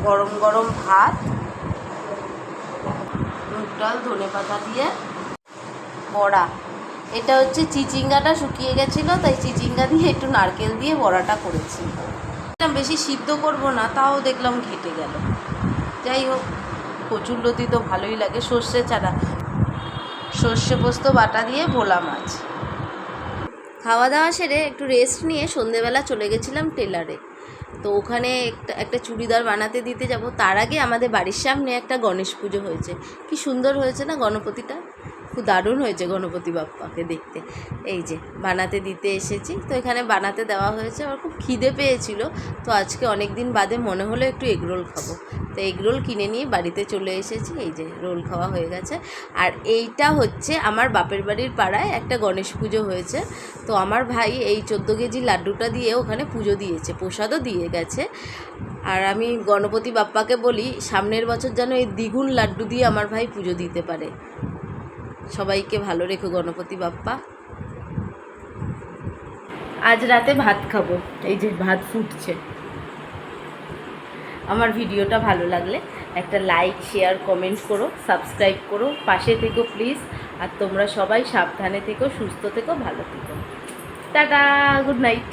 গরম গরম ভাত, মুগ ডাল, ধনেপাতা দিয়ে বড়া। এটা হচ্ছে চিচিঙ্গাটা শুকিয়ে গেছিলো, তাই চিচিঙ্গা দিয়ে একটু নারকেল দিয়ে বড়াটা করেছি। বেশি সিদ্ধ করব না, তাও দেখলাম ঘেটে গেল। যাই হোক, কচুরলতি তো ভালোই লাগে। সর্ষে ছাড়া, সর্ষে পোস্ত বাটা দিয়ে ভোলা মাছ। খাওয়া দাওয়া সেরে একটু রেস্ট নিয়ে সন্ধেবেলা চলে গেছিলাম টেলারে। তো ওখানে একটা চুড়িদার বানাতে দিতে যাব। তার আগে আমাদের বাড়ির সামনে একটা গণেশ পুজো হয়েছে। কি সুন্দর হয়েছে না গণপতিটা, খুব দারুণ হয়েছে গণপতি বাপ্পাকে দেখতে। এই যে বানাতে দিতে এসেছি, তো এখানে বানাতে দেওয়া হয়েছে। আমার খুব খিদে পেয়েছিল, তো আজকে অনেক দিন বাদে মনে হলো একটু এগরোল খাবো, তো এগরোল কিনে নিয়ে বাড়িতে চলে এসেছি। এই যে রোল খাওয়া হয়ে গেছে। আর এইটা হচ্ছে আমার বাপের বাড়ির পাড়ায় একটা গণেশ পুজো হয়েছে। তো আমার ভাই এই 14 কেজি লাড্ডুটা দিয়ে ওখানে পুজো দিয়েছে, প্রসাদও দিয়ে গেছে। আর আমি গণপতি বাপ্পাকে বলি সামনের বছর যেন এই দ্বিগুণ লাড্ডু দিয়ে আমার ভাই পুজো দিতে পারে। সবাইকে ভালো রেখো গণপতি বাপ্পা। আজ রাতে ভাত খাবো, এই যে ভাত ফুটছে। আমার ভিডিওটা ভালো লাগলে একটা লাইক, শেয়ার, কমেন্ট করো, সাবস্ক্রাইব করো, পাশে থেকো প্লিজ। আর তোমরা সবাই সাবধানে থেকো, সুস্থ থেকো, ভালো থেকো। Tata, good night.